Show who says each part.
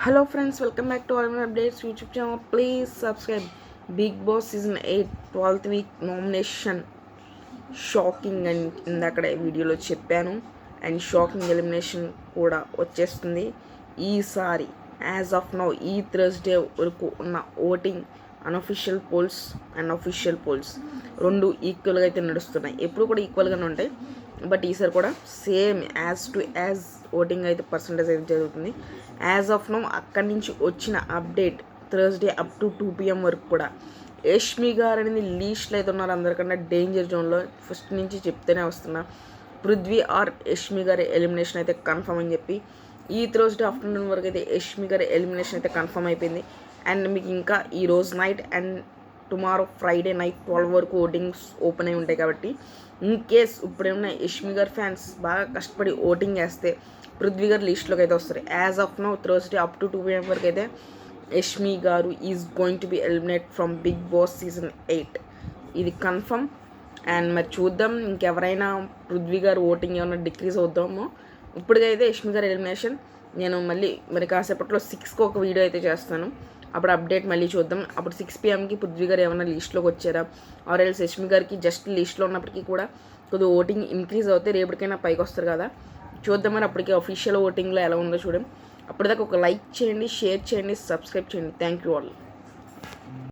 Speaker 1: Hello friends, welcome back to all my updates YouTube channel. Please subscribe. Big Boss Season 8 12th week nomination shocking అని ఇందాకడే వీడియోలో చెప్పాను. And shocking elimination కూడా వచ్చేస్తుంది ఈసారి. As of now ఈ Thursday వరకు ఉన్న voting unofficial polls and official polls రెండు ఈక్వల్గా అయితే నడుస్తున్నాయి. ఎప్పుడు కూడా ఈక్వల్గానే ఉంటాయి, బట్ ఈసారి కూడా సేమ్ యాజ్ ఓటింగ్ అయితే పర్సంటేజ్ అయితే జరుగుతుంది. యాజ్ ఆఫ్ నో అక్కడి నుంచి వచ్చిన update Thursday up to 2 PM వరకు కూడా యష్మి గారు అనేది లీస్ట్లో అయితే ఉన్నారు. అందరికన్నా డేంజర్ జోన్లో ఫస్ట్ నుంచి చెప్తూనే వస్తున్నా. పృథ్వీ ఆర్ యష్మి గారి ఎలిమినేషన్ అయితే కన్ఫర్మ్ అని చెప్పి ఈ థర్స్డే ఆఫ్టర్నూన్ వరకు అయితే యష్మి గారి ఎలిమినేషన్ అయితే కన్ఫర్మ్ అయిపోయింది. అండ్ మీకు ఇంకా ఈరోజు night and tomorrow Friday night 12 వరకు ఓటింగ్స్ ఓపెన్ అయి ఉంటాయి. కాబట్టి ఇన్ కేస్ ఇప్పుడేమన్నా యష్మి గారి ఫ్యాన్స్ బాగా కష్టపడి ఓటింగ్ వేస్తే పృథ్వీ గారు లిస్ట్లోకి అయితే వస్తారు. As of now Thursday up to 2 PM వరకు అయితే యష్మి గారు is going to be eliminate from Bigg Boss season 8. ఇది కన్ఫర్మ్. అండ్ మరి చూద్దాం ఇంకెవరైనా పృథ్వీ గారు ఓటింగ్ ఏమైనా డిక్రీజ్ అవుద్దామో. ఇప్పటికైతే యష్మి గారి ఎలిమినేషన్. నేను మళ్ళీ మరి కాసేపట్లో 6కి ఒక వీడియో అయితే చేస్తాను. అప్పుడు అప్డేట్ మళ్ళీ చూద్దాం. అప్పుడు 6 PMకి పృథ్వీ గారు ఏమైనా లిస్ట్లోకి వచ్చారా ఆర్ ఎల్స్ యష్మి గారికి జస్ట్ లిస్ట్లో ఉన్నప్పటికీ కూడా కొద్దిగా ఓటింగ్ ఇంక్రీజ్ అవుతే రేపటికైనా పైకి వస్తారు కదా, చూద్దాం. మరి అప్పటికి అఫీషియల్ ఓటింగ్లో ఎలా ఉందో చూడండి. అప్పటిదాకా ఒక లైక్ చేయండి, షేర్ చేయండి, సబ్స్క్రైబ్ చేయండి. Thank you all.